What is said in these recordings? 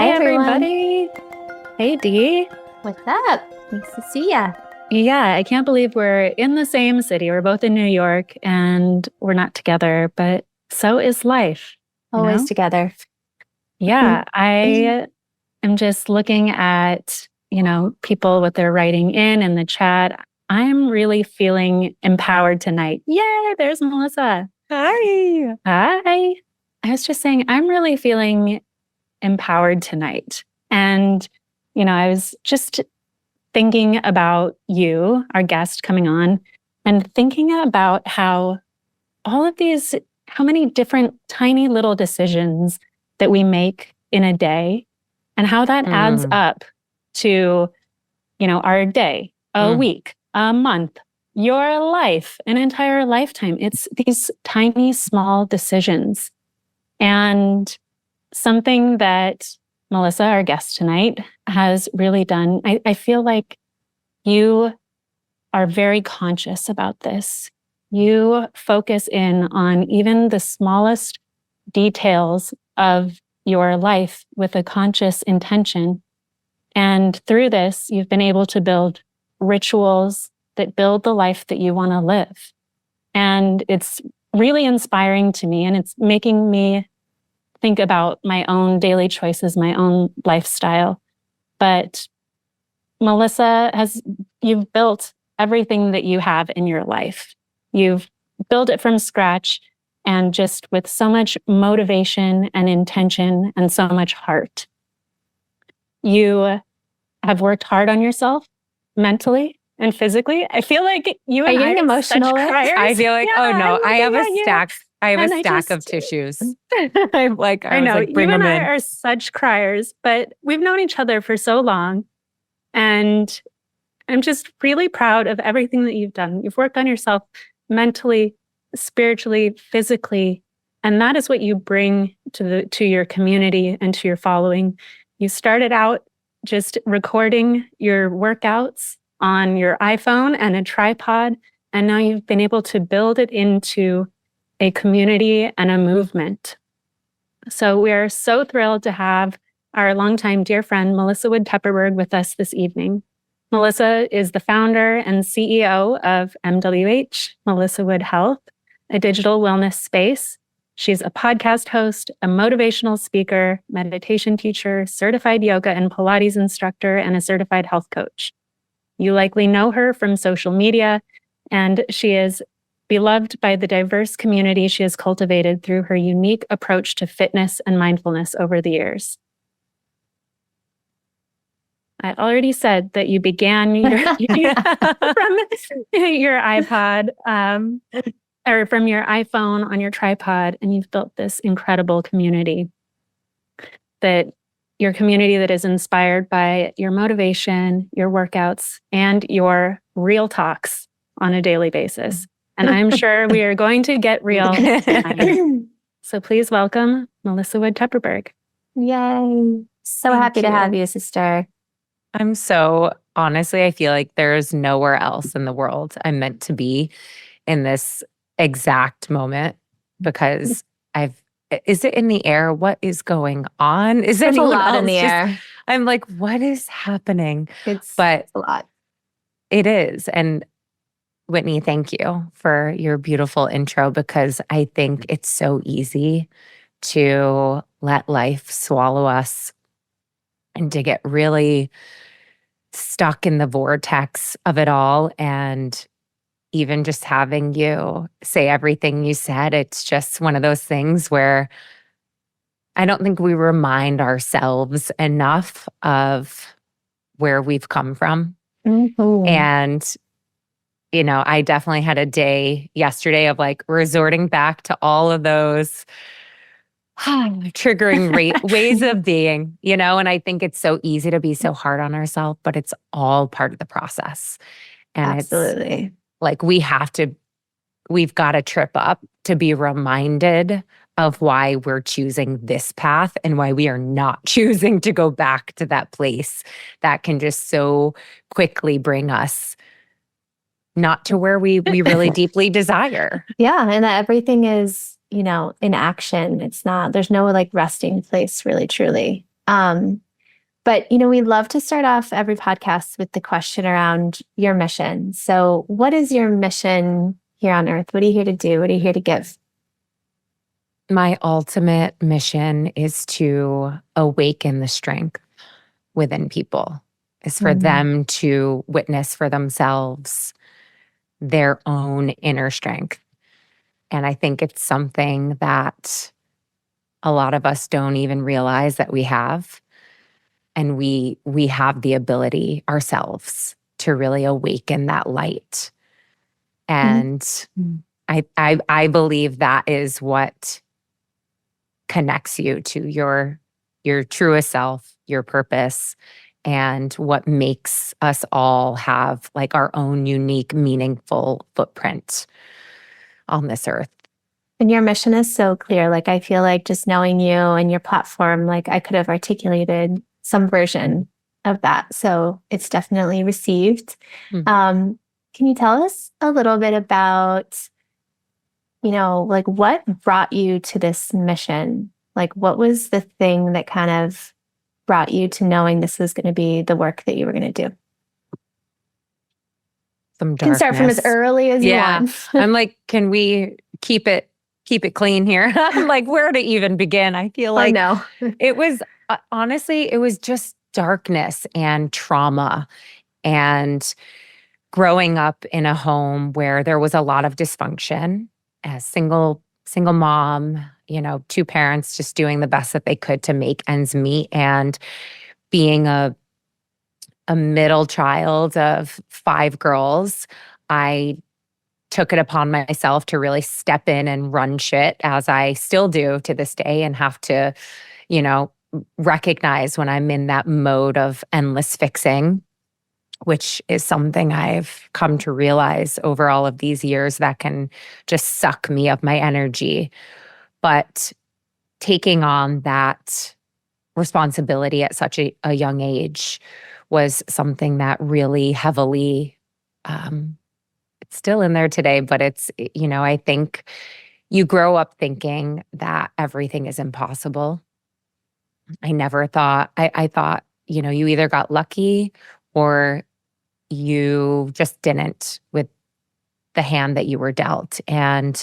Hi, everyone. everybody. Hey, Dee. What's up? Nice to see ya. Yeah, I can't believe we're in the same city. We're both in New York and we're not together, but so is life. Always together. Yeah, I am just looking at, people what they're writing in the chat. I'm really feeling empowered tonight. Yay, there's Melissa. Hi. Hi. I was just saying, I'm really feeling empowered tonight. And, I was just thinking about you, our guest coming on, and thinking about how many different tiny little decisions that we make in a day and how that adds up to, our day, a week, a month, your life, an entire lifetime. It's these tiny, small decisions. And something that Melissa, our guest tonight, has really done, I feel like you are very conscious about this. You focus in on even the smallest details of your life with a conscious intention. And through this, you've been able to build rituals that build the life that you want to live. And it's really inspiring to me, and it's making me think about my own daily choices, my own lifestyle. But Melissa, you've built everything that you have in your life. You've built it from scratch and just with so much motivation and intention and so much heart. You have worked hard on yourself mentally and physically. I feel like you and I are such criers. I feel like, I have a stack. I have And a I stack just- of tissues. I know, bring you and them I in. are such criers, but we've known each other for so long. And I'm just really proud of everything that you've done. You've worked on yourself mentally, spiritually, physically, and that is what you bring to your community and to your following. You started out just recording your workouts on your iPhone and a tripod, and now you've been able to build it into a community and a movement. So we are so thrilled to have our longtime dear friend, Melissa Wood-Tepperberg, with us this evening. Melissa is the founder and CEO of MWH, Melissa Wood Health, a digital wellness space. She's a podcast host, a motivational speaker, meditation teacher, certified yoga and Pilates instructor, and a certified health coach. You likely know her from social media, and she is beloved by the diverse community she has cultivated through her unique approach to fitness and mindfulness over the years. I already said that you began from your iPod or from your iPhone on your tripod, and you've built this incredible community that is inspired by your motivation, your workouts, and your real talks on a daily basis. And I'm sure we are going to get real tonight. So please welcome Melissa Wood-Tepperberg. Yay. So happy to have you, sister. I'm so, honestly, I feel like there's nowhere else in the world I'm meant to be in this exact moment because is it in the air? What is going on? Is There's a anyone lot else in the air. I'm like, what is happening? But a lot. It is. And Whitney, thank you for your beautiful intro because I think it's so easy to let life swallow us and to get really stuck in the vortex of it all. And even just having you say everything you said, it's just one of those things where I don't think we remind ourselves enough of where we've come from. Mm-hmm. And I definitely had a day yesterday of like resorting back to all of those triggering ways of being, and I think it's so easy to be so hard on ourselves, but it's all part of the process. And Absolutely. It's like we've got to trip up to be reminded of why we're choosing this path and why we are not choosing to go back to that place that can just so quickly bring us not to where we really deeply desire. Yeah. And that everything is, in action. It's not, there's no like resting place really, truly. But, we love to start off every podcast with the question around your mission. So what is your mission here on earth? What are you here to do? What are you here to give? My ultimate mission is to awaken the strength within people, is for them to witness for themselves their own inner strength. And I think it's something that a lot of us don't even realize that we have. And we have the ability ourselves to really awaken that light. And I believe that is what connects you to your truest self, your purpose, and what makes us all have like our own unique, meaningful footprint on this earth. And your mission is so clear. Like, I feel like just knowing you and your platform, like I could have articulated some version of that. So it's definitely received. Can you tell us a little bit about, like what brought you to this mission? Like, what was the thing that kind of brought you to knowing this was going to be the work that you were going to do? Some darkness. You can start from as early as you want. I'm like, can we keep it clean here? I'm like, where to even begin? I feel like it was, honestly, it was just darkness and trauma, and growing up in a home where there was a lot of dysfunction, as single mom, two parents just doing the best that they could to make ends meet, and being a middle child of 5 girls, I took it upon myself to really step in and run shit, as I still do to this day, and have to, recognize when I'm in that mode of endless fixing, which is something I've come to realize over all of these years that can just suck me of my energy. But taking on that responsibility at such a young age was something that really heavily, it's still in there today, but it's, I think you grow up thinking that everything is impossible. I never thought, I thought, you either got lucky or you just didn't with the hand that you were dealt. And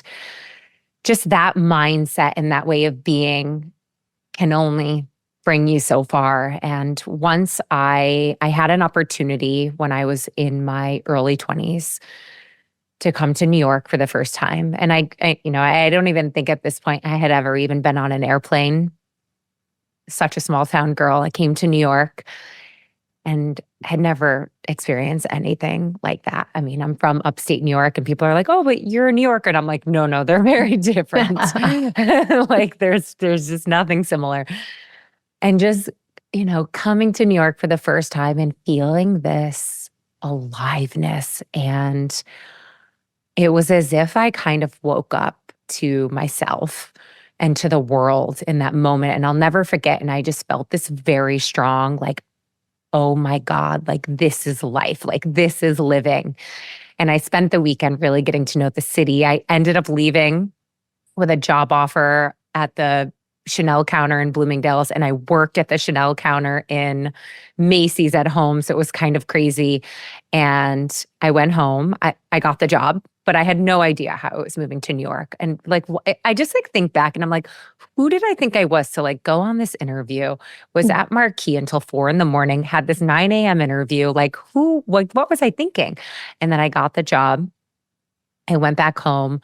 just that mindset and that way of being can only bring you so far. And once I had an opportunity when I was in my early 20s to come to New York for the first time. And I don't even think at this point I had ever even been on an airplane. Such a small town girl. I came to New York and had never experienced anything like that. I mean, I'm from upstate New York, and people are like, "Oh, but you're a New Yorker." And I'm like, no, they're very different. Like there's just nothing similar. And just, coming to New York for the first time and feeling this aliveness. And it was as if I kind of woke up to myself and to the world in that moment. And I'll never forget. And I just felt this very strong, like, oh my God, like this is life, like this is living. And I spent the weekend really getting to know the city. I ended up leaving with a job offer at the Chanel counter in Bloomingdale's, and I worked at the Chanel counter in Macy's at home. So it was kind of crazy. And I went home. I got the job, but I had no idea how I was moving to New York. And like, I just like think back and I'm like, who did I think I was to like go on this interview? Was at Marquee until 4 a.m, had this 9 a.m. interview. Like what was I thinking? And then I got the job. I went back home,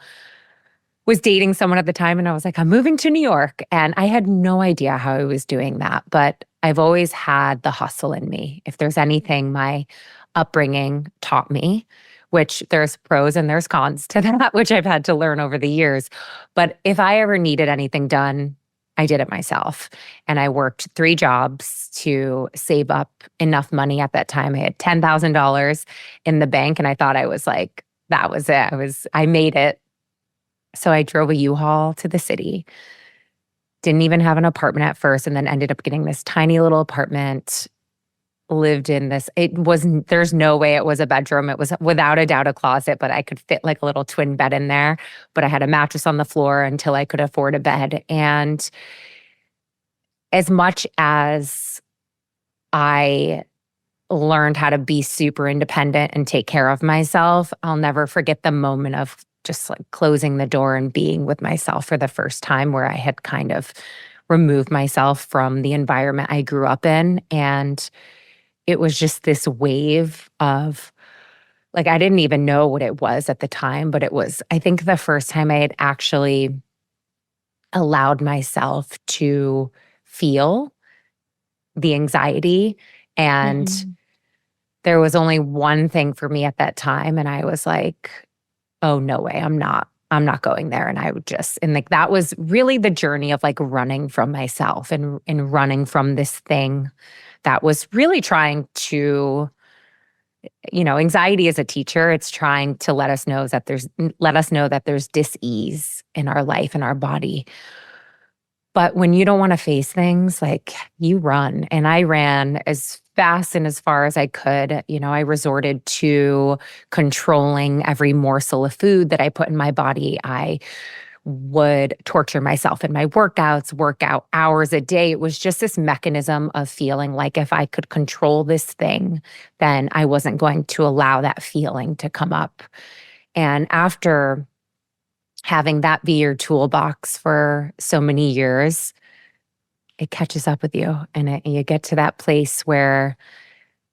was dating someone at the time, and I was like, I'm moving to New York. And I had no idea how I was doing that, but I've always had the hustle in me. If there's anything my upbringing taught me, which there's pros and there's cons to that, which I've had to learn over the years. But if I ever needed anything done, I did it myself. And I worked 3 jobs to save up enough money. At that time, I had $10,000 in the bank, and I thought I was like, that was it. I made it. So I drove a U-Haul to the city, didn't even have an apartment at first, and then ended up getting this tiny little apartment, lived in this. There's no way it was a bedroom. It was without a doubt a closet, but I could fit like a little twin bed in there. But I had a mattress on the floor until I could afford a bed. And as much as I learned how to be super independent and take care of myself, I'll never forget the moment of just like closing the door and being with myself for the first time, where I had kind of removed myself from the environment I grew up in. And it was just this wave of, like, I didn't even know what it was at the time, but it was, I think, the first time I had actually allowed myself to feel the anxiety. And there was only one thing for me at that time. And I was like, oh, no way, I'm not going there. And I would just, and like, that was really the journey of like running from myself and running from this thing that was really trying to, anxiety is a teacher. It's trying to let us know that there's dis-ease in our life and our body. But when you don't want to face things, like, you run. And I ran as fast and as far as I could. I resorted to controlling every morsel of food that I put in my body. I would torture myself in my workouts, work out hours a day. It was just this mechanism of feeling like if I could control this thing, then I wasn't going to allow that feeling to come up. And after having that be your toolbox for so many years, it catches up with you. And you get to that place where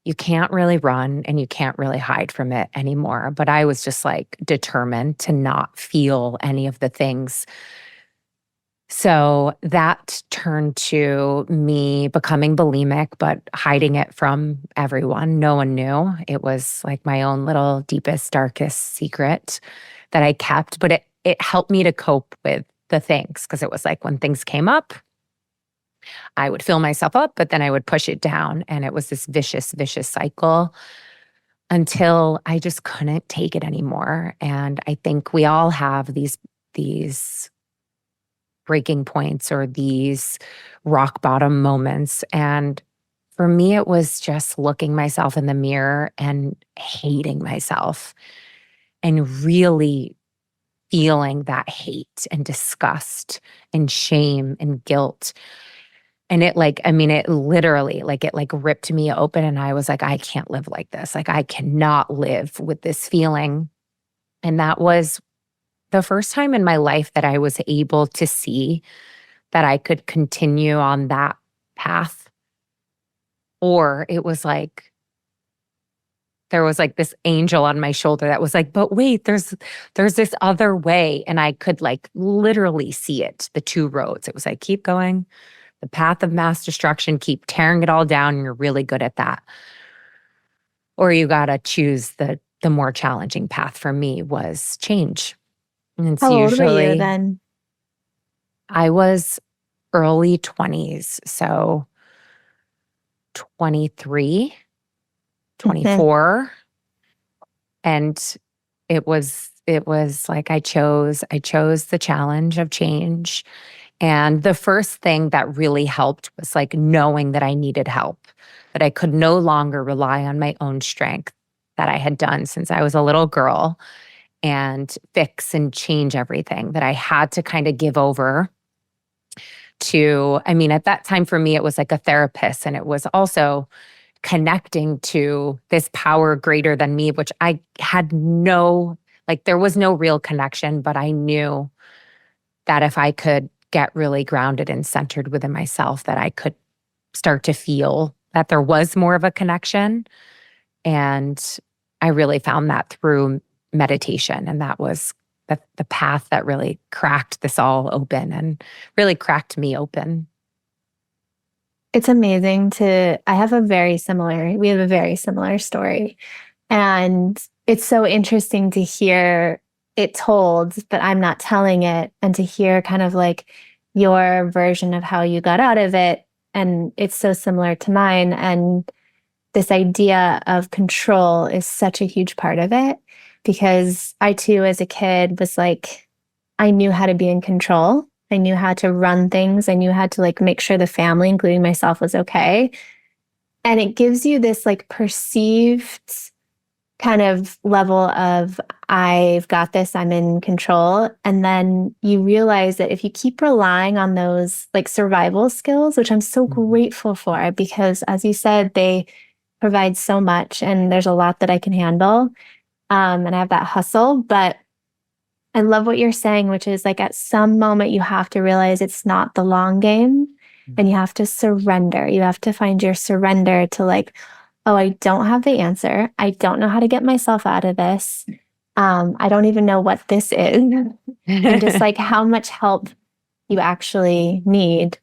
you can't really run and you can't really hide from it anymore. But I was just like determined to not feel any of the things. So that turned to me becoming bulimic, but hiding it from everyone. No one knew. It was like my own little deepest, darkest secret that I kept. But it helped me to cope with the things, because it was like when things came up, I would fill myself up, but then I would push it down. And it was this vicious, vicious cycle until I just couldn't take it anymore. And I think we all have these breaking points or these rock bottom moments. And for me, it was just looking myself in the mirror and hating myself and really feeling that hate and disgust and shame and guilt. And it literally, like, it like ripped me open. And I was like, I can't live like this. Like, I cannot live with this feeling. And that was the first time in my life that I was able to see that I could continue on that path. Or it was like, there was like this angel on my shoulder that was like, but wait, there's this other way. And I could like literally see it, the two roads. It was like, keep going. The path of mass destruction, keep tearing it all down, and you're really good at that. Or you got to choose the more challenging path. For me was change. And it's How old were usually, you then? I was early 20s, so 23, 24. And it was like I chose the challenge of change. And the first thing that really helped was like knowing that I needed help, that I could no longer rely on my own strength that I had done since I was a little girl and fix and change everything, that I had to kind of give over to, at that time for me, it was like a therapist, and it was also connecting to this power greater than me, which I had there was no real connection, but I knew that if I could get really grounded and centered within myself, that I could start to feel that there was more of a connection. And I really found that through meditation. And that was the path that really cracked this all open and really cracked me open. It's amazing we have a very similar story. And it's so interesting to hear it told, but I'm not telling it, and to hear kind of like your version of how you got out of it. And it's so similar to mine. And this idea of control is such a huge part of it, because I too, as a kid, was like, I knew how to be in control. I knew how to run things. I knew how to like make sure the family, including myself, was okay. And it gives you this like perceived kind of level of I've got this, I'm in control. And then you realize that if you keep relying on those like survival skills, which I'm so grateful for, because as you said, they provide so much and there's a lot that I can handle. And I have that hustle, but I love what you're saying, which is like at some moment you have to realize it's not the long game and you have to surrender. You have to find your surrender to like, oh, I don't have the answer. I don't know how to get myself out of this. I don't even know what this is. And just like how much help you actually need.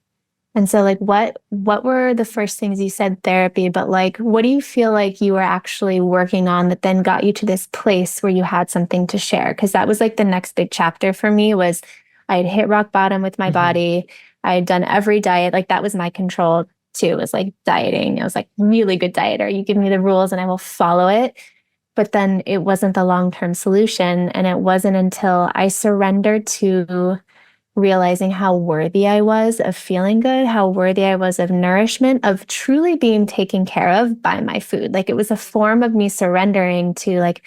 And so like what were the first things you said therapy, but like what do you feel like you were actually working on that then got you to this place where you had something to share? Because that was like the next big chapter for me was I had hit rock bottom with my body. I had done every diet. Like that was my control too. It was like dieting. I was like really good dieter. You give me the rules and I will follow it. But then it wasn't the long-term solution. And it wasn't until I surrendered to realizing how worthy I was of feeling good, how worthy I was of nourishment, of truly being taken care of by my food. Like it was a form of me surrendering to like,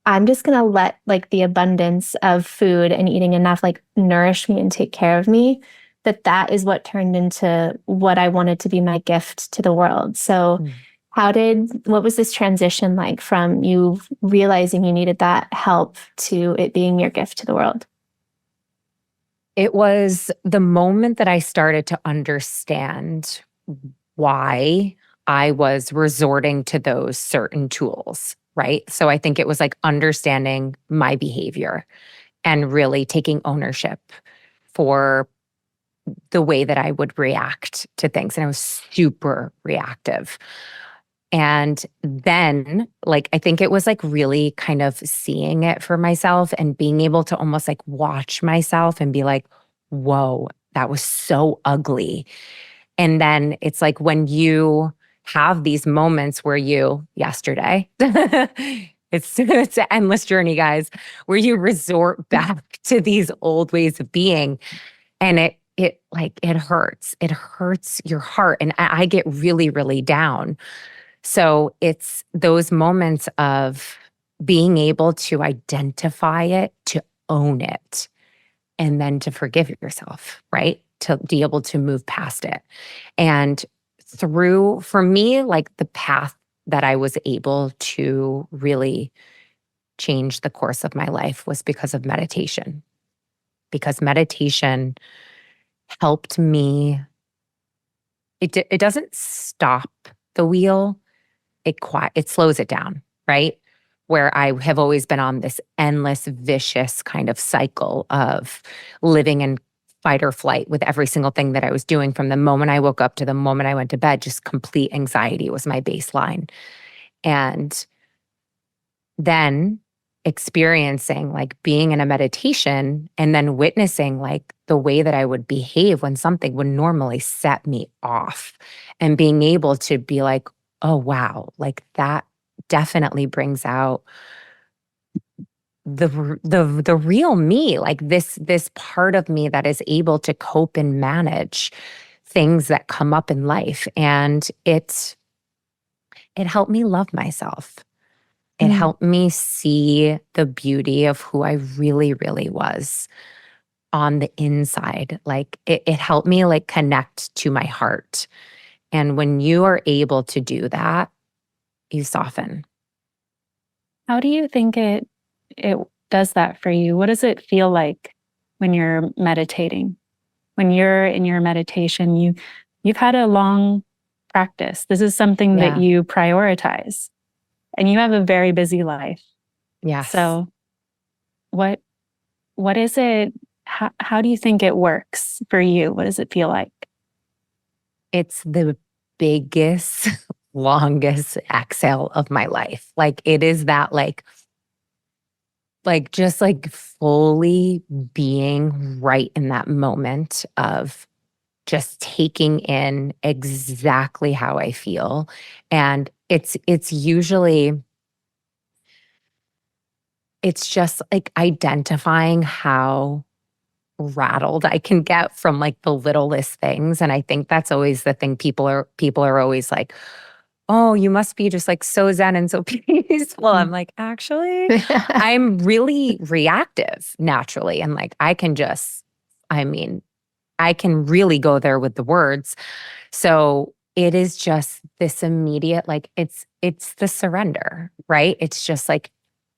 I'm just going to let like the abundance of food and eating enough like nourish me and take care of me. That is what turned into what I wanted to be my gift to the world. So what was this transition like from you realizing you needed that help to it being your gift to the world? It was the moment that I started to understand why I was resorting to those certain tools, right? So I think it was like understanding my behavior and really taking ownership for the way that I would react to things. And I was super reactive. And then, like, I think it was like really kind of seeing it for myself and being able to almost like watch myself and be like, whoa, that was so ugly. And then it's like when you have these moments where yesterday, it's an endless journey, guys, where you resort back to these old ways of being. And it hurts. It hurts your heart. And I get really, really down. So it's those moments of being able to identify it, to own it, and then to forgive yourself, right? To be able to move past it. And for me, like the path that I was able to really change the course of my life was because of meditation. Because meditation helped me, it doesn't stop the wheel. It slows it down, right? Where I have always been on this endless, vicious kind of cycle of living in fight or flight with every single thing that I was doing from the moment I woke up to the moment I went to bed. Just complete anxiety was my baseline. And then experiencing like being in a meditation and then witnessing like the way that I would behave when something would normally set me off and being able to be like, oh, wow, like that definitely brings out the real me, like this part of me that is able to cope and manage things that come up in life. And it helped me love myself. It helped me see the beauty of who I really, really was on the inside. Like it helped me like connect to my heart. And when you are able to do that, you soften. How do you think it does that for you? What does it feel like when you're meditating? When you're in your meditation, you've had a long practice. This is something that you prioritize. And you have a very busy life. Yes. So what is it? How do you think it works for you? What does it feel like? It's the biggest, longest exhale of my life. Like it is that like just like fully being right in that moment of just taking in exactly how I feel. And it's usually, it's just like identifying how rattled I can get from like the littlest things. And I think that's always the thing people are always like, oh, you must be just like so zen and so peaceful. I'm like, actually, I'm really reactive naturally. And like, I can really go there with the words. So it is just this immediate, like it's the surrender, right? It's just like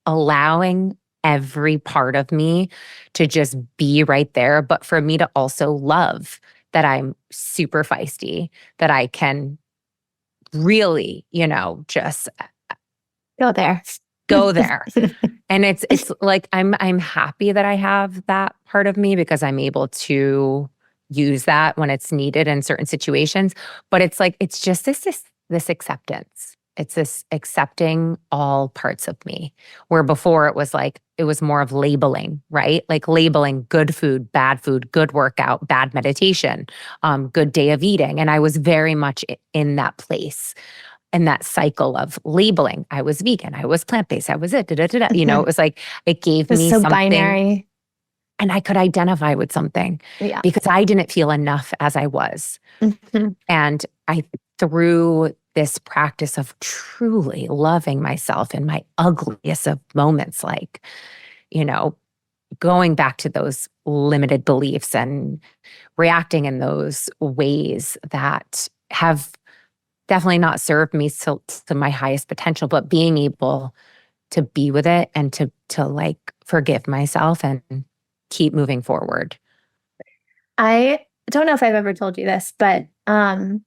allowing every part of me to just be right there. But for me to also love that I'm super feisty, that I can really, just Go there. go there. And it's like I'm happy that I have that part of me because I'm able to use that when it's needed in certain situations. But it's like it's just this acceptance. It's this accepting all parts of me. Where before it was more of labeling, right? Like labeling good food, good workout, bad meditation, good day of eating. And I was very much in that place. And that cycle of labeling. I was vegan, I was plant-based, I was it. It was like, it gave It's me so something. binary. And I could identify with something because I didn't feel enough as I was. And through this practice of truly loving myself in my ugliest of moments, like, going back to those limited beliefs and reacting in those ways that have definitely not served me to my highest potential, but being able to be with it and to like forgive myself and keep moving forward. I don't know if I've ever told you this, but I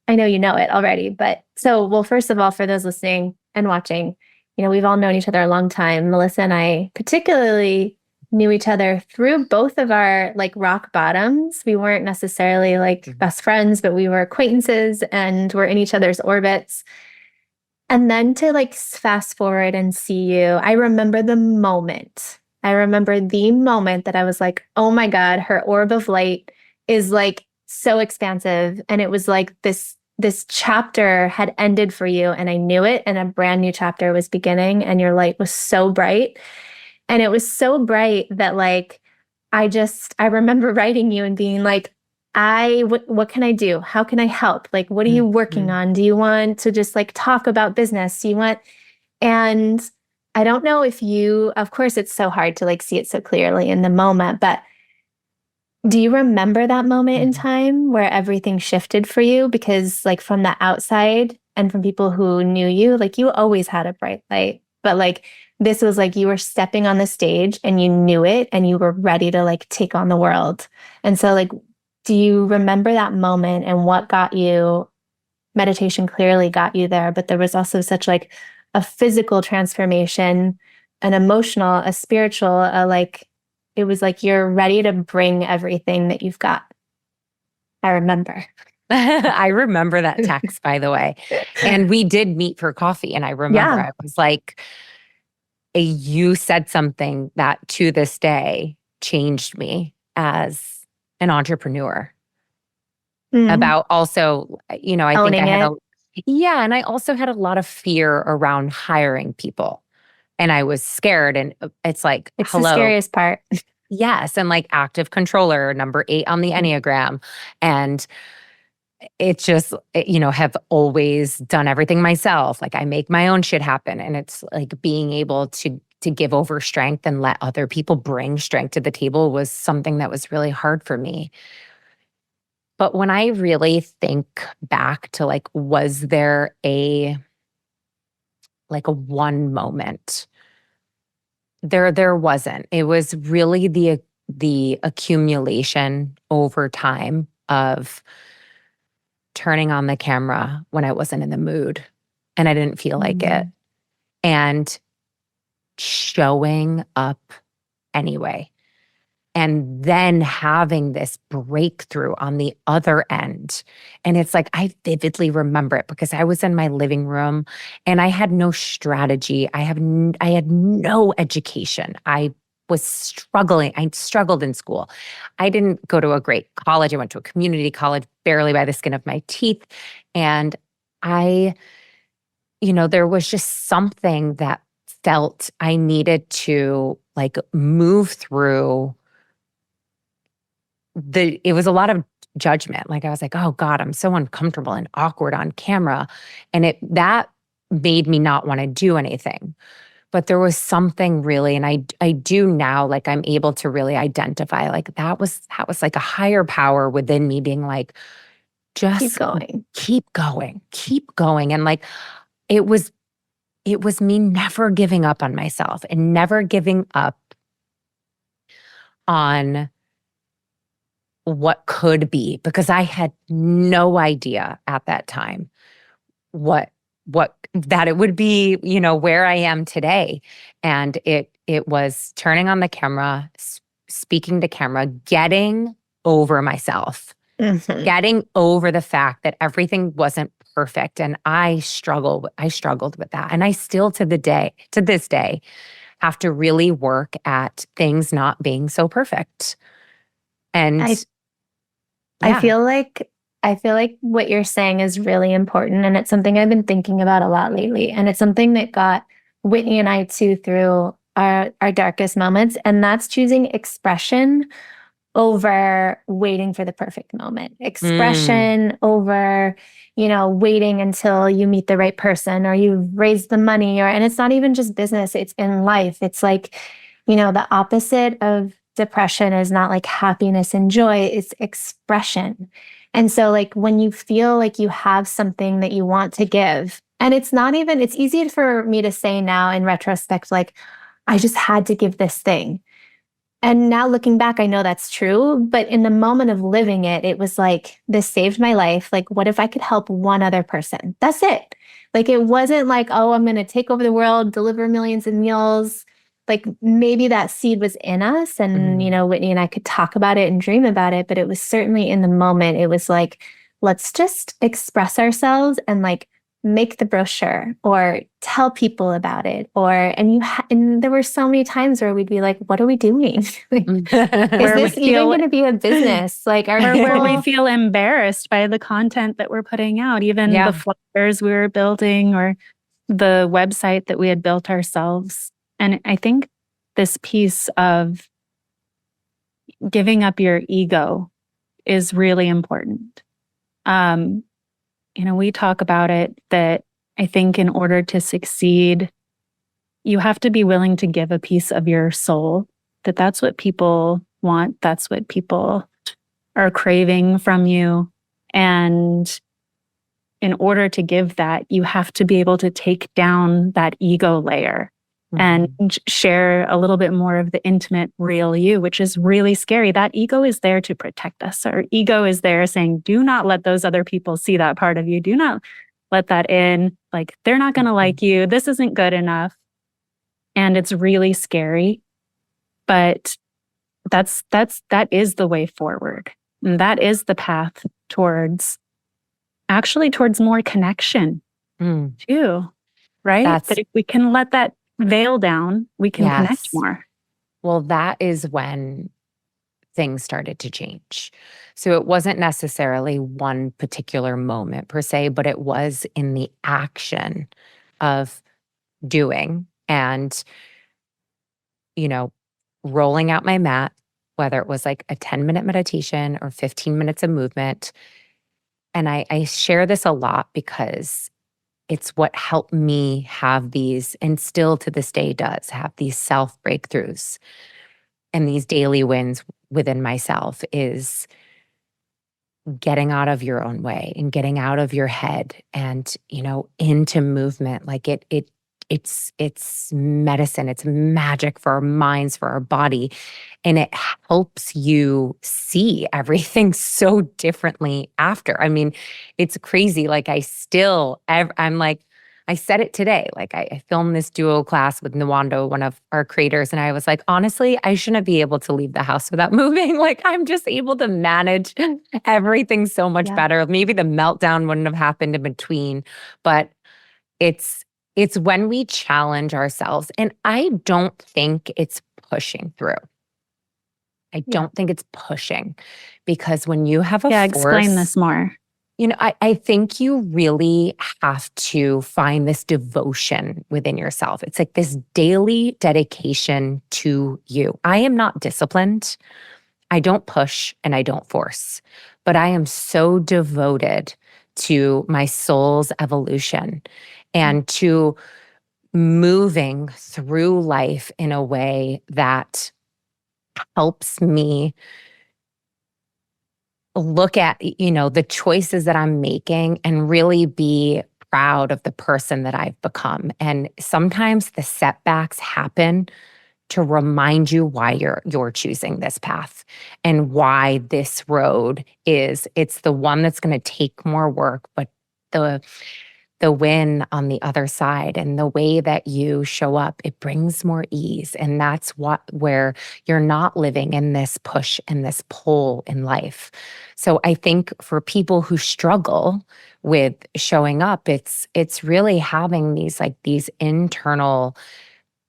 know you know it already. But well, first of all, for those listening and watching, we've all known each other a long time. Melissa and I particularly knew each other through both of our like rock bottoms. We weren't necessarily like best friends, but we were acquaintances and we're in each other's orbits. And then to like fast forward and see you, I remember the moment that I was like, oh my God, her orb of light is like so expansive. And it was like this chapter had ended for you and I knew it and a brand new chapter was beginning and your light was so bright. And it was so bright that like, I remember writing you and being like, what can I do? How can I help? Like, what are you working on? Do you want to just like talk about business? And I don't know if of course it's so hard to like see it so clearly in the moment, but do you remember that moment in time where everything shifted for you? Because like from the outside and from people who knew you, like you always had a bright light, but like this was like you were stepping on the stage and you knew it and you were ready to like take on the world. And so like, do you remember that moment and what got you? Meditation clearly got you there, but there was also such like a physical transformation, an emotional, a spiritual, like it was like you're ready to bring everything that you've got. I remember. I remember that text, by the way. And we did meet for coffee. And I remember I was like, you said something that to this day changed me as an entrepreneur. About also, I think I had and I also had a lot of fear around hiring people. And I was scared. And it's like, it's the scariest part. Yes. And like active controller, number 8 on the Enneagram. And it's just, have always done everything myself. Like I make my own shit happen. And it's like being able to give over strength and let other people bring strength to the table was something that was really hard for me. But when I really think back to like, was there a one moment? There wasn't. It was really the accumulation over time of turning on the camera when I wasn't in the mood and I didn't feel like it, and showing up anyway. And then having this breakthrough on the other end. And it's like, I vividly remember it because I was in my living room and I had no strategy. I had no education. I was struggling. I struggled in school. I didn't go to a great college. I went to a community college, barely by the skin of my teeth. And there was just something that felt I needed to like move through it was a lot of judgment. Like I was like, oh God, I'm so uncomfortable and awkward on camera. And that made me not want to do anything. But there was something really, and I do now, like I'm able to really identify, like that was like a higher power within me being like, just keep going. And like, it was me never giving up on myself and never giving up on what could be, because I had no idea at that time what that it would be, where I am today. And it was turning on the camera, speaking to camera, getting over myself, getting over the fact that everything wasn't perfect. And I struggled with that. And I still to this day, have to really work at things not being so perfect. And I feel like what you're saying is really important, and it's something I've been thinking about a lot lately. And it's something that got Whitney and I too through our darkest moments, and that's choosing expression over waiting for the perfect moment. Expression over, waiting until you meet the right person or you've raised the money, and it's not even just business, it's in life. It's like, the opposite of depression is not like happiness and joy, it's expression. And so like when you feel like you have something that you want to give, and it's easy for me to say now in retrospect, like, I just had to give this thing. And now looking back, I know that's true. But in the moment of living it, it was like, this saved my life. Like, what if I could help one other person? That's it. Like, it wasn't like, oh, I'm going to take over the world, deliver millions of meals. Like maybe that seed was in us and, Whitney and I could talk about it and dream about it, but it was certainly in the moment. It was like, let's just express ourselves and like make the brochure or tell people about it. And there were so many times where we'd be like, what are we doing? Like, is this even going to be a business? Like, where we feel embarrassed by the content that we're putting out, even the flyers we were building or the website that we had built ourselves. And I think this piece of giving up your ego is really important. We talk about it that I think in order to succeed, you have to be willing to give a piece of your soul, that's what people want. That's what people are craving from you. And in order to give that, you have to be able to take down that ego layer and share a little bit more of the intimate, real you, which is really scary. That ego is there to protect us. Our ego is there saying, do not let those other people see that part of you. Do not let that in. Like, they're not going to like you. This isn't good enough. And it's really scary. But that is the way forward. And that is the path towards more connection too, right? That if we can let that veil down, we can connect more. Well, that is when things started to change. So it wasn't necessarily one particular moment per se, but it was in the action of doing and, rolling out my mat, whether it was like a 10-minute meditation or 15 minutes of movement. And I share this a lot because it's what helped me have these, and still to this day does, have these self breakthroughs and these daily wins within myself, is getting out of your own way and getting out of your head and, into movement. Like it's medicine, it's magic for our minds, for our body. And it helps you see everything so differently after. I mean, it's crazy. Like I'm like, I said it today. Like I filmed this duo class with Nwando, one of our creators. And I was like, honestly, I shouldn't be able to leave the house without moving. Like I'm just able to manage everything so much better. Maybe the meltdown wouldn't have happened in between, but it's when we challenge ourselves. And I don't think it's pushing through. I don't think it's pushing, because when you have a force, explain this more. I think you really have to find this devotion within yourself. It's like this daily dedication to you. I am not disciplined. I don't push and I don't force, but I am so devoted to my soul's evolution and to moving through life in a way that helps me look at, the choices that I'm making and really be proud of the person that I've become. And sometimes the setbacks happen to remind you why you're choosing this path and why this road it's the one that's going to take more work, but the win on the other side and the way that you show up, it brings more ease. And that's where you're not living in this push and this pull in life. So I think for people who struggle with showing up, it's really having these internal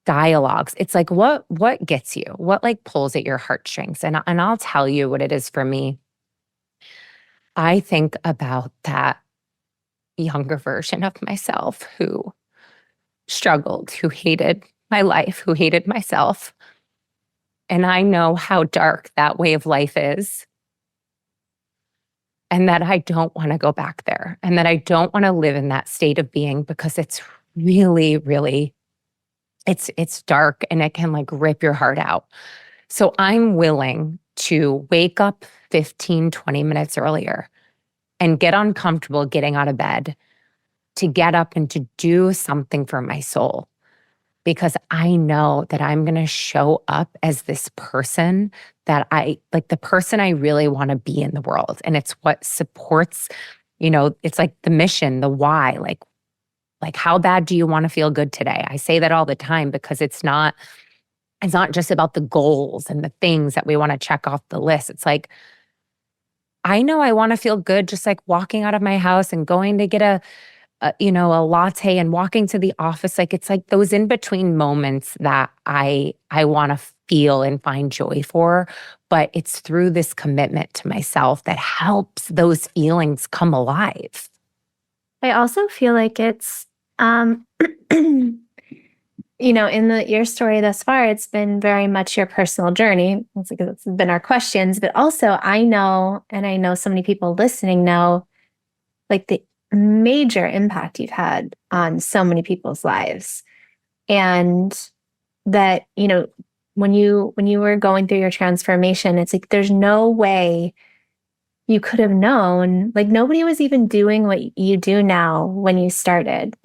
dialogues. It's like, what gets you? What like pulls at your heartstrings? And I'll tell you what it is for me. I think about that younger version of myself who struggled, who hated my life, who hated myself. And I know how dark that way of life is. And that I don't want to go back there. And that I don't want to live in that state of being because it's really, really, it's dark and it can like rip your heart out. So I'm willing to wake up 15, 20 minutes earlier and get uncomfortable getting out of bed to get up and to do something for my soul, because I know that I'm going to show up as this person that the person I really want to be in the world. And it's what supports, it's like the mission, the why, like how bad do you want to feel good today? I say that all the time because it's not just about the goals and the things that we want to check off the list. It's like, I know I want to feel good just like walking out of my house and going to get a latte and walking to the office. Like it's like those in between moments that I want to feel and find joy for, but it's through this commitment to myself that helps those feelings come alive. I also feel like it's, in your story thus far, it's been very much your personal journey. It's been our questions, but also I know, and I know so many people listening know, like the major impact you've had on so many people's lives. And that, when you were going through your transformation, it's like, there's no way you could have known, like nobody was even doing what you do now when you started.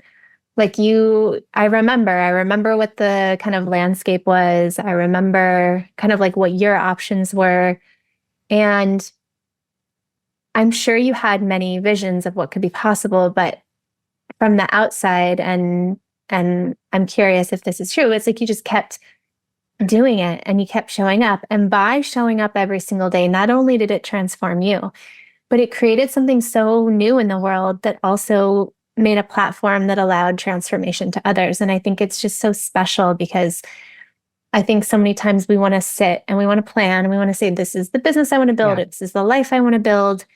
Like I remember what the kind of landscape was. I remember kind of like what your options were. And I'm sure you had many visions of what could be possible, but from the outside, and I'm curious if this is true, it's like you just kept doing it and you kept showing up. And by showing up every single day, not only did it transform you, but it created something so new in the world that also made a platform that allowed transformation to others. And I think it's just so special because I think so many times we want to sit and we want to plan and we want to say, this is the business I want to build. Yeah. This is the life I want to build.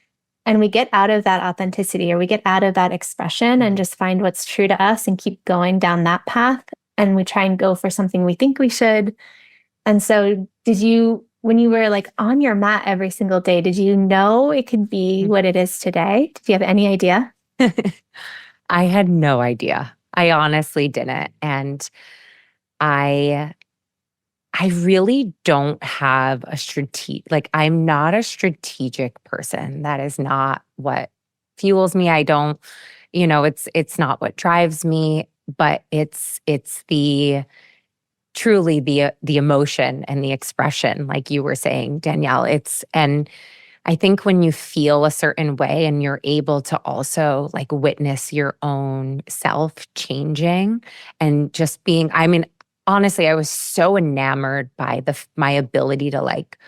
And we get out of that authenticity or we get out of that expression and just find what's true to us and keep going down that path. And we try and go for something we think we should. And so when you were like on your mat every single day, did you know it could be what it is today? Did you have any idea? I had no idea. I honestly didn't. And I really don't have I'm not a strategic person. That is not what fuels me. I don't, it's not what drives me, but it's truly the emotion and the expression, like you were saying, Danielle. And I think when you feel a certain way and you're able to also like witness your own self changing and just being, honestly, I was so enamored by my ability to like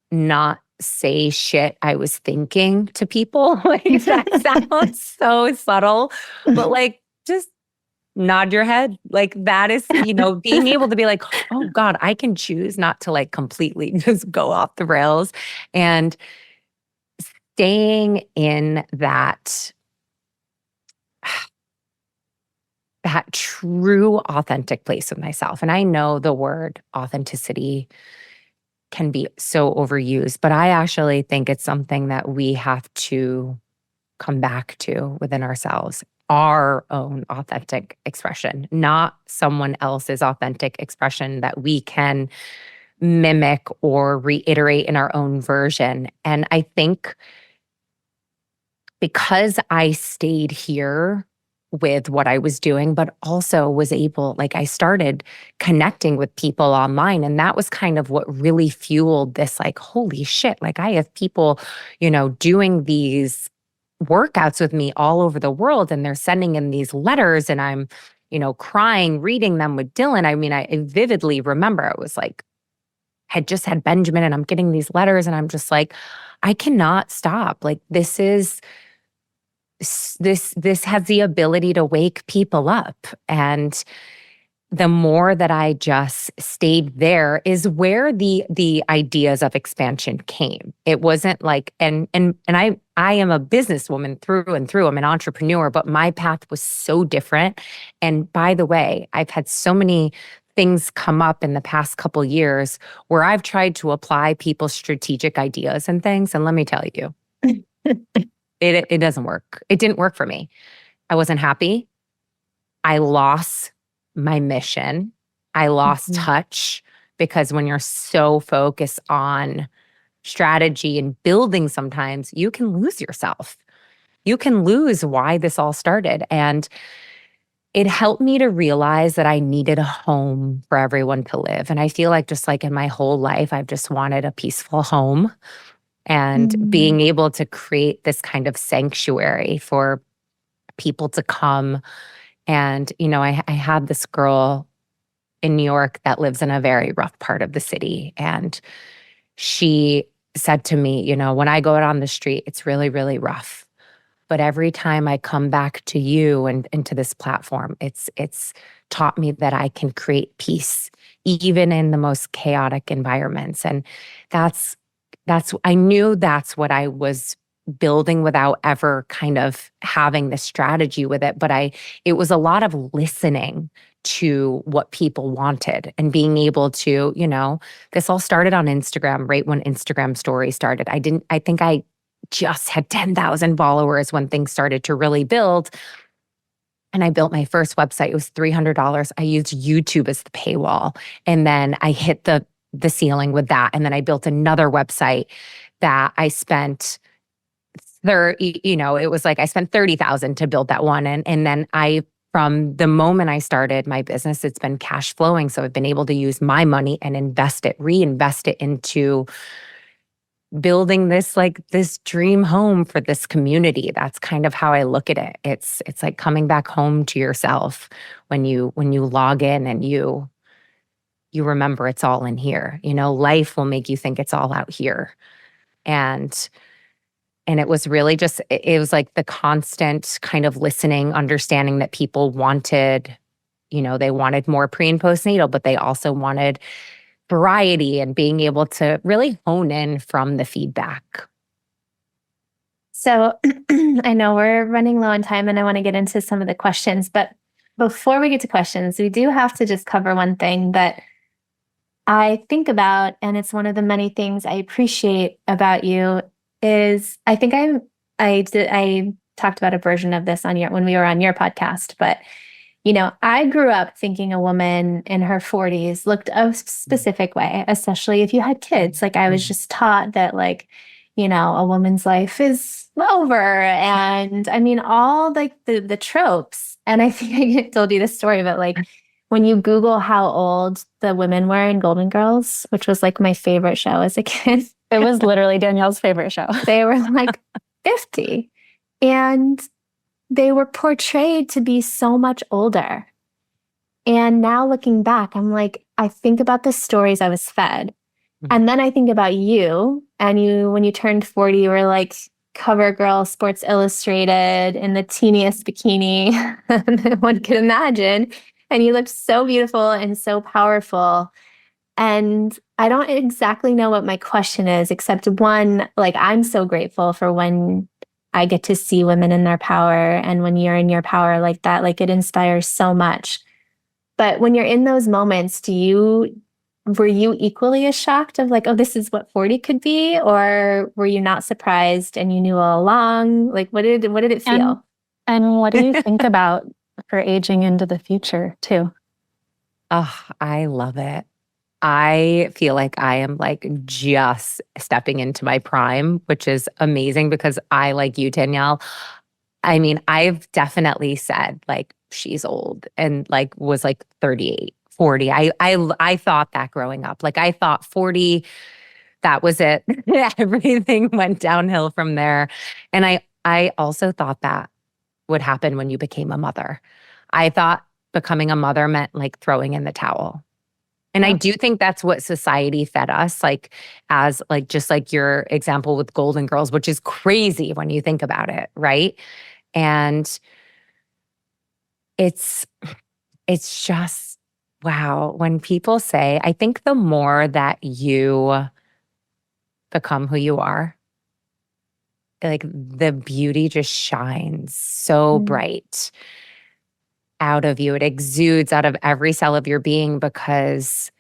not say shit I was thinking to people. Like that sounds so subtle, but like just nod your head. Like that is, being able to be like, oh God, I can choose not to like completely just go off the rails and staying in that true authentic place with myself. And I know the word authenticity can be so overused, but I actually think it's something that we have to come back to within ourselves, our own authentic expression, not someone else's authentic expression that we can mimic or reiterate in our own version. And I think because I stayed here with what I was doing, but also was able, like I started connecting with people online. And that was kind of what really fueled this, like, holy shit, like I have people, doing these workouts with me all over the world, and they're sending in these letters, and I'm, crying, reading them with Dylan. I mean, I vividly remember it was like, had just had Benjamin, and I'm getting these letters, and I'm just like, I cannot stop. Like, this has the ability to wake people up. And the more that I just stayed there is where the ideas of expansion came. It wasn't like, and I am a businesswoman through and through. I'm an entrepreneur, but my path was so different. And by the way, I've had so many things come up in the past couple years where I've tried to apply people's strategic ideas and things. And let me tell you, it doesn't work. It didn't work for me. I wasn't happy. I lost my mission. I lost touch, because when you're so focused on strategy and building, sometimes you can lose yourself. You can lose why this all started. And it helped me to realize that I needed a home for everyone to live. And I feel like, just like in my whole life, I've just wanted a peaceful home, and being able to create this kind of sanctuary for people to come. And, I had this girl in New York that lives in a very rough part of the city. And she said to me, when I go out on the street, it's really, really rough. But every time I come back to you and into this platform, it's taught me that I can create peace, even in the most chaotic environments. And I knew that's what I was building without ever kind of having the strategy with it. But it was a lot of listening to what people wanted and being able to, this all started on Instagram, right when Instagram stories started. I think I just had 10,000 followers when things started to really build. And I built my first website. It was $300. I used YouTube as the paywall. And then I hit the ceiling with that. And then I built another website that I spent it was like I spent $30,000 to build that one. And then from the moment I started my business, it's been cash flowing. So I've been able to use my money and reinvest it into building this dream home for this community. That's kind of how I look at it. It's like coming back home to yourself when you log in and you remember it's all in here. Life will make you think it's all out here. And it was really just, it was like the constant kind of listening, understanding that people wanted, they wanted more pre and postnatal, but they also wanted variety and being able to really hone in from the feedback. So I know we're running low on time and I want to get into some of the questions, but before we get to questions, we do have to just cover one thing that I think about, and it's one of the many things I appreciate about you, is I think I talked about a version of this when we were on your podcast, but I grew up thinking a woman in her 40s looked a specific way, especially if you had kids. Like I was just taught that a woman's life is over. And I mean, all like the tropes. And I think I told you this story, but when you Google how old the women were in Golden Girls, which was like my favorite show as a kid. It was literally Danielle's favorite show. They were like 50. And they were portrayed to be so much older. And now looking back, I'm like, I think about the stories I was fed. And then I think about you, and when you turned 40, you were like cover girl, Sports Illustrated in the teeniest bikini one could imagine. And you looked so beautiful and so powerful. And I don't exactly know what my question is, except one, I'm so grateful for when I get to see women in their power, and when you're in your power like that, it inspires so much. But when you're in those moments, do you were you equally as shocked of like, oh, this is what 40 could be? Or were you not surprised and you knew all along? Like, what did it feel? And what do you think about for aging into the future too? Oh, I love it. I feel like I am like just stepping into my prime, which is amazing because I, like you, Danielle, I mean, I've definitely said like she's old and like was like 38, 40. I thought that growing up. Like I thought 40, that was it. Everything went downhill from there. And I also thought that would happen when you became a mother. I thought becoming a mother meant like throwing in the towel. And I do think that's what society fed us, like as like just like your example with Golden Girls, which is crazy when you think about it, right? And it's just wow. When people say, I think the more that you become who you are, like the beauty just shines so bright out of you. It exudes out of every cell of your being because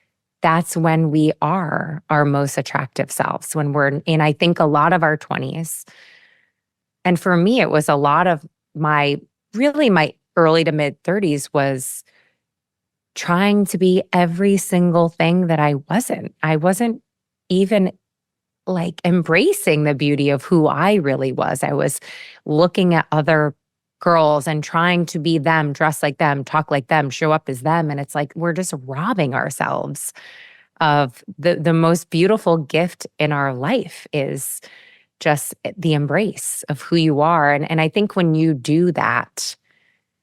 that's when we are our most attractive selves, when we're in, I think, a lot of our 20s. And for me, it was a lot of my early to mid 30s was trying to be every single thing that I wasn't. I wasn't even like embracing the beauty of who I really was. I was looking at other girls and trying to be them, dress like them, talk like them, show up as them. And it's like, we're just robbing ourselves of the most beautiful gift in our life is just the embrace of who you are. And I think when you do that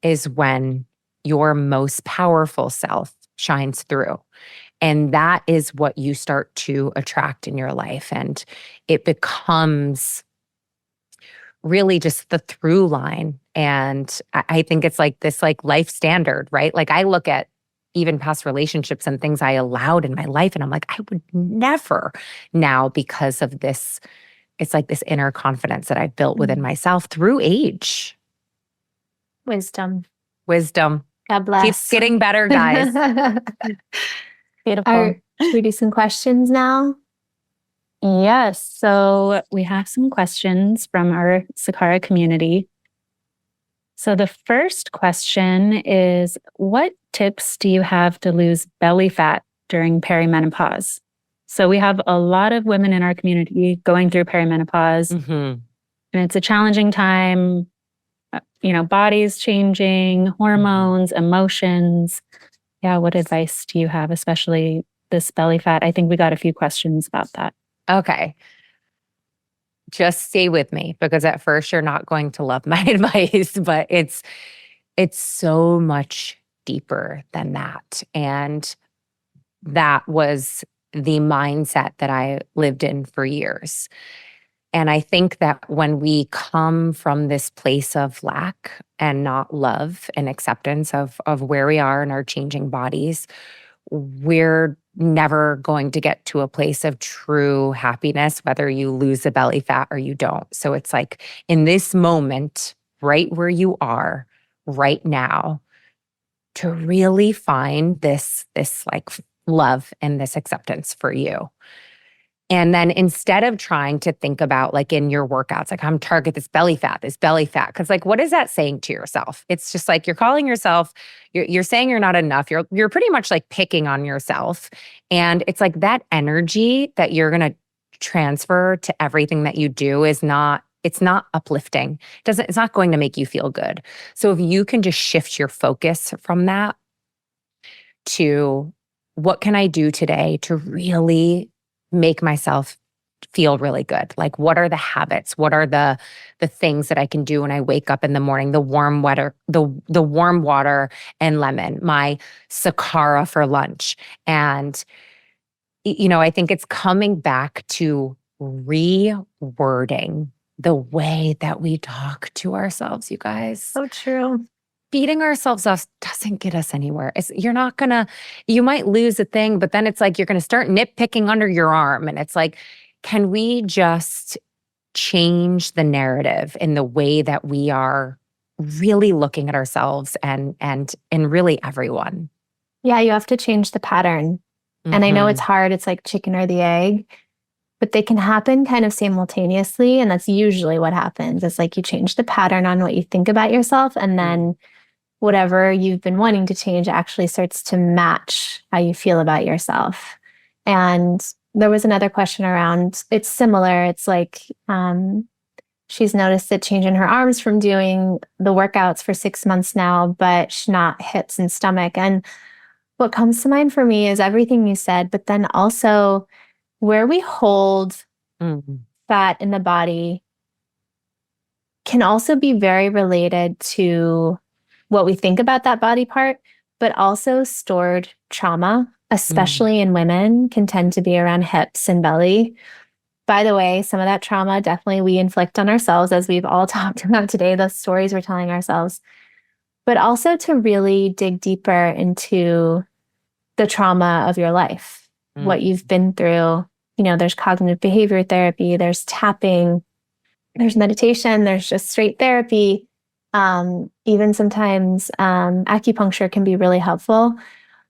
is when your most powerful self shines through. And that is what you start to attract in your life. And it becomes really just the through line. And I think it's like this like life standard, right? Like I look at even past relationships and things I allowed in my life, and I'm like, I would never now because of this. It's like this inner confidence that I've built within myself through age. Wisdom. God bless. Keeps getting better, guys. Beautiful. Should we do some questions now? Yes. So we have some questions from our Sakara community. So the first question is, what tips do you have to lose belly fat during perimenopause? So we have a lot of women in our community going through perimenopause, and it's a challenging time. Bodies changing, hormones, emotions. Yeah, what advice do you have, especially this belly fat? I think we got a few questions about that. Okay. Just stay with me because at first you're not going to love my advice, but it's so much deeper than that. And that was the mindset that I lived in for years. And I think that when we come from this place of lack and not love and acceptance of where we are in our changing bodies, we're never going to get to a place of true happiness, whether you lose the belly fat or you don't. So it's like in this moment, right where you are right now, to really find this like love and this acceptance for you. And then instead of trying to think about like in your workouts, like I'm target this belly fat. Because like, what is that saying to yourself? It's just like you're calling yourself, you're saying you're not enough. You're pretty much like picking on yourself. And it's like that energy that you're going to transfer to everything that you do it's not uplifting. It's not going to make you feel good. So if you can just shift your focus from that to what can I do today to really make myself feel really good? Like, what are the habits? What are the things that I can do when I wake up in the morning? The warm water, the warm water and lemon, my Sakara for lunch. And, I think it's coming back to rewording the way that we talk to ourselves, you guys. So true. Beating ourselves up doesn't get us anywhere. You might lose a thing, but then it's like you're going to start nitpicking under your arm. And it's like, can we just change the narrative in the way that we are really looking at ourselves and really everyone? Yeah, you have to change the pattern. And I know it's hard. It's like chicken or the egg, but they can happen kind of simultaneously. And that's usually what happens. It's like you change the pattern on what you think about yourself, and then whatever you've been wanting to change actually starts to match how you feel about yourself. And there was another question around, it's similar. It's like, she's noticed a change in her arms from doing the workouts for 6 months now, but not hips and stomach. And what comes to mind for me is everything you said, but then also where we hold fat in the body can also be very related to what we think about that body part, but also stored trauma, especially in women, can tend to be around hips and belly. By the way, some of that trauma definitely we inflict on ourselves, as we've all talked about today, the stories we're telling ourselves, but also to really dig deeper into the trauma of your life, what you've been through. You know, there's cognitive behavior therapy, there's tapping, there's meditation, there's just straight therapy. Even sometimes acupuncture can be really helpful,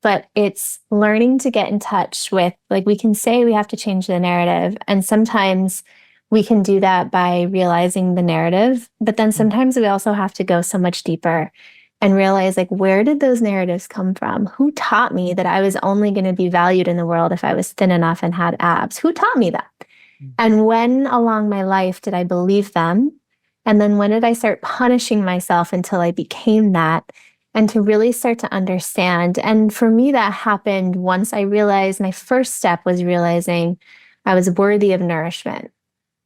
but it's learning to get in touch with, like, we can say we have to change the narrative, and sometimes we can do that by realizing the narrative, but then sometimes we also have to go so much deeper and realize, like, where did those narratives come from? Who taught me that I was only going to be valued in the world if I was thin enough and had abs? Who taught me that? And when along my life did I believe them? And then when did I start punishing myself until I became that? And to really start to understand. And for me, that happened once I realized, my first step was realizing I was worthy of nourishment.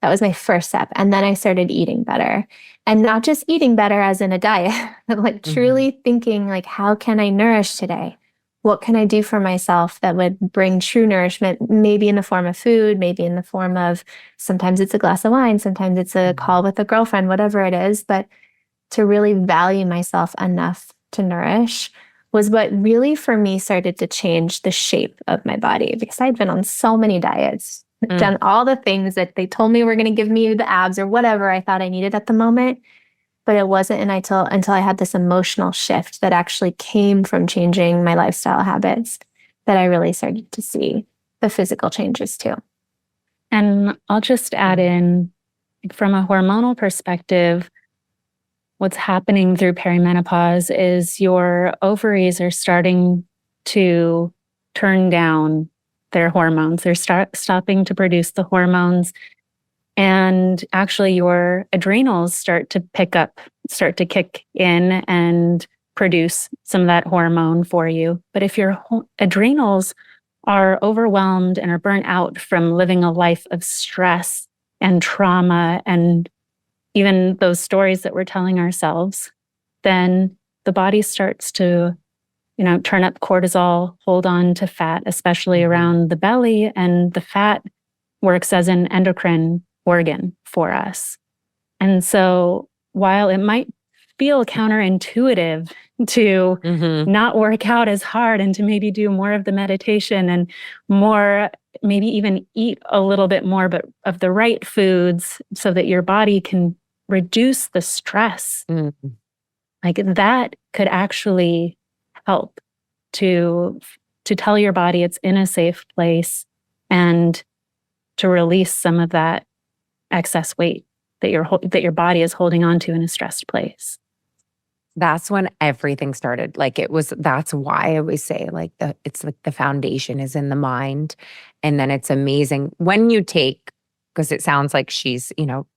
That was my first step. And then I started eating better, and not just eating better as in a diet, but like truly thinking, like, how can I nourish today? What can I do for myself that would bring true nourishment, maybe in the form of food, maybe in the form of, sometimes it's a glass of wine, sometimes it's a call with a girlfriend, whatever it is, but to really value myself enough to nourish was what really for me started to change the shape of my body, because I'd been on so many diets, done all the things that they told me were going to give me the abs or whatever I thought I needed at the moment. But it wasn't until I had this emotional shift that actually came from changing my lifestyle habits that I really started to see the physical changes too. And I'll just add in, from a hormonal perspective, what's happening through perimenopause is your ovaries are starting to turn down their hormones. They're stopping to produce the hormones. And actually your adrenals start to kick in and produce some of that hormone for you. But if your adrenals are overwhelmed and are burnt out from living a life of stress and trauma and even those stories that we're telling ourselves, then the body starts to, turn up cortisol, hold on to fat, especially around the belly. And the fat works as an endocrine organ for us. And so while it might feel counterintuitive to not work out as hard and to maybe do more of the meditation and more, maybe even eat a little bit more, but of the right foods so that your body can reduce the stress, like that could actually help to tell your body it's in a safe place and to release some of that excess weight that your body is holding on to in a stressed place. That's when everything started. That's why I always say, it's like the foundation is in the mind. And then it's amazing when you take, because it sounds like she's,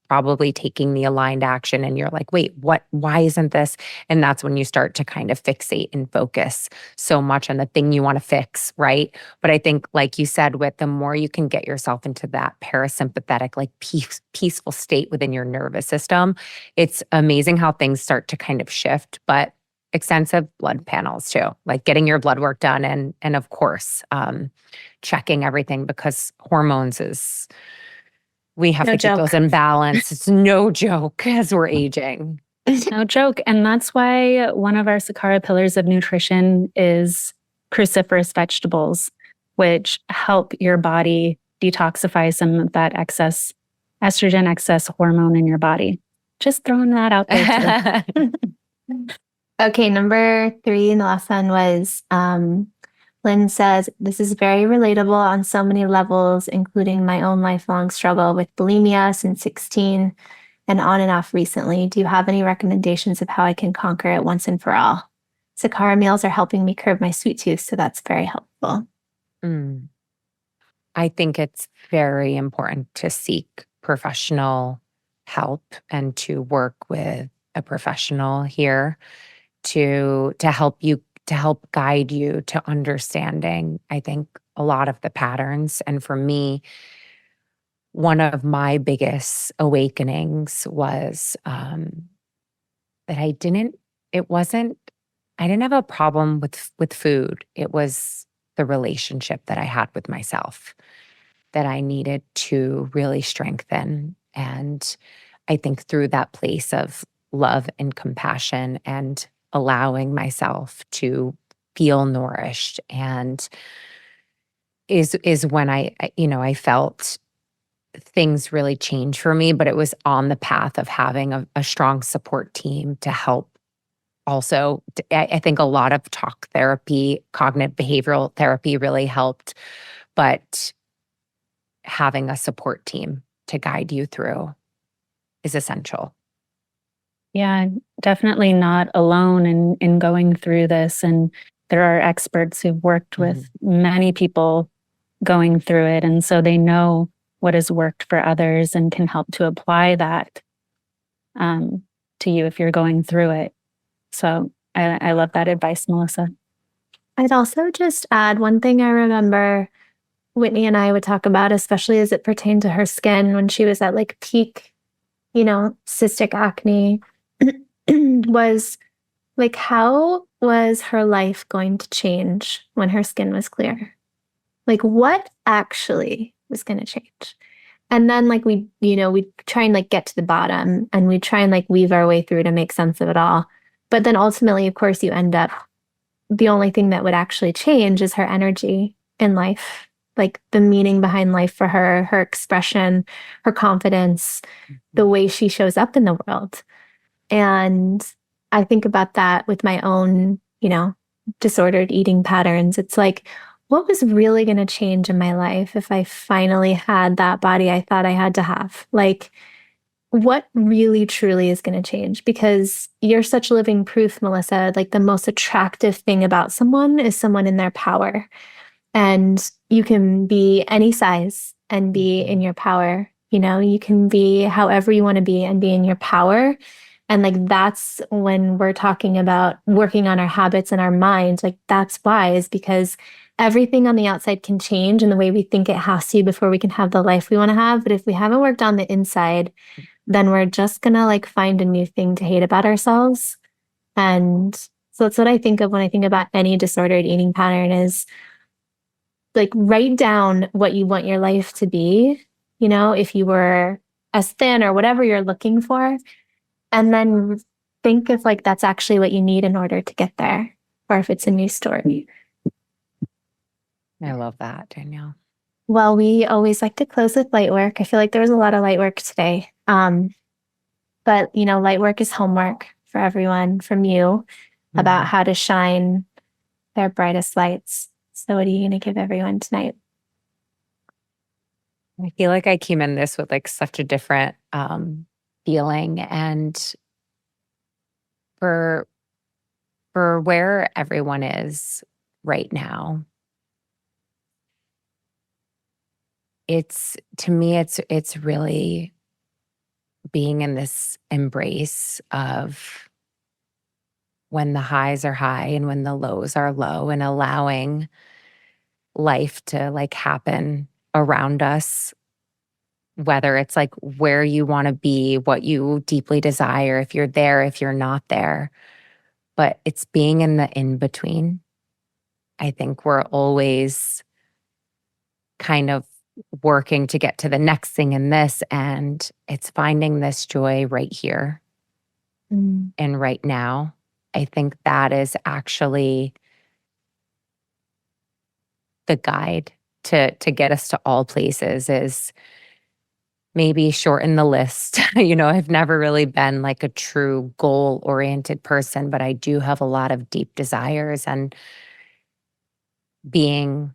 probably taking the aligned action, and you're like, wait, why isn't this? And that's when you start to kind of fixate and focus so much on the thing you want to fix, right? But I think, like you said, with the more you can get yourself into that parasympathetic, like peaceful state within your nervous system, it's amazing how things start to kind of shift. But extensive blood panels too, like getting your blood work done, and of course, checking everything, because hormones is, we have to keep those in balance. It's no joke as we're aging. No joke. And that's why one of our Sakara pillars of nutrition is cruciferous vegetables, which help your body detoxify some of that excess estrogen, excess hormone in your body. Just throwing that out there too. Okay, number 3, and the last one was Lynn says, this is very relatable on so many levels, including my own lifelong struggle with bulimia since 16 and on and off recently. Do you have any recommendations of how I can conquer it once and for all? Sakara meals are helping me curb my sweet tooth, so that's very helpful. I think it's very important to seek professional help and to work with a professional here to help guide you to understanding, I think, a lot of the patterns. And for me, one of my biggest awakenings was that I didn't have a problem with food. It was the relationship that I had with myself that I needed to really strengthen. And I think through that place of love and compassion and allowing myself to feel nourished and is when I felt things really change for me. But it was on the path of having a strong support team to help. Also, I think a lot of talk therapy, cognitive behavioral therapy really helped, but having a support team to guide you through is essential. Yeah, definitely not alone in going through this. And there are experts who've worked with many people going through it. And so they know what has worked for others and can help to apply that to you if you're going through it. So I love that advice, Melissa. I'd also just add one thing I remember Whitney and I would talk about, especially as it pertained to her skin when she was at like peak, cystic acne, was like, how was her life going to change when her skin was clear? Like, what actually was going to change? And then like we'd try and like get to the bottom and we'd try and like weave our way through to make sense of it all. But then ultimately, of course, you end up, the only thing that would actually change is her energy in life, like the meaning behind life for her, her expression, her confidence, the way she shows up in the world. And I think about that with my own, disordered eating patterns. It's like, what was really going to change in my life if I finally had that body I thought I had to have? Like, what really truly is going to change? Because you're such living proof, Melissa. Like, the most attractive thing about someone is someone in their power. And you can be any size and be in your power. You can be however you want to be and be in your power. And like, that's when we're talking about working on our habits and our minds. Like, that's why, is because everything on the outside can change in the way we think it has to before we can have the life we want to have. But if we haven't worked on the inside, then we're just gonna like find a new thing to hate about ourselves. And so that's what I think of when I think about any disordered eating pattern, is like, write down what you want your life to be, if you were as thin or whatever you're looking for. And then think if like that's actually what you need in order to get there, or if it's a new story. I love that, Danielle. Well, we always like to close with light work. I feel like there was a lot of light work today. But light work is homework for everyone from you about how to shine their brightest lights. So what are you going to give everyone tonight? I feel like I came in this with like such a different feeling, and for where everyone is right now, it's really being in this embrace of when the highs are high and when the lows are low, and allowing life to like happen around us, whether it's like where you want to be, what you deeply desire, if you're there, if you're not there. But it's being in the in-between. I think we're always kind of working to get to the next thing in this, and it's finding this joy right here and right now. I think that is actually the guide to get us to all places, is maybe shorten the list. I've never really been like a true goal-oriented person, but I do have a lot of deep desires, and being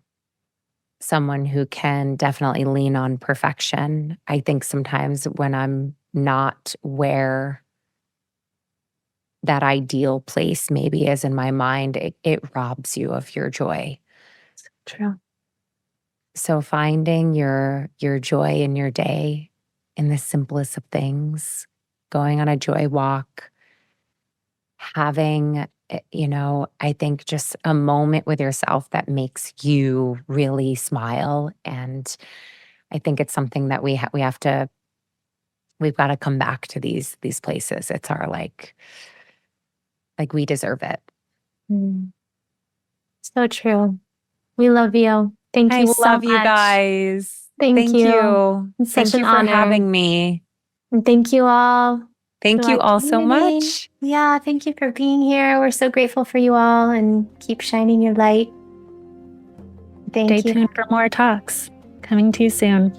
someone who can definitely lean on perfection. I think sometimes when I'm not where that ideal place maybe is in my mind, it robs you of your joy. True. So finding your joy in your day in the simplest of things, going on a joy walk, having, I think just a moment with yourself that makes you really smile. And I think it's something that we've got to come back to these places. It's our like we deserve it. So true. We love you. Thank you so love much. you guys. Thank you. It's such Thank an you for honor. having me. And thank you all. Thank you all so much. Yeah, thank you for being here. We're so grateful for you all, and keep shining your light. Stay tuned for more talks coming to you soon.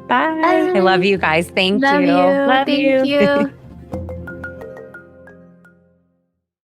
Bye. I love you guys. Thank you. Love you. Love Thank you. you.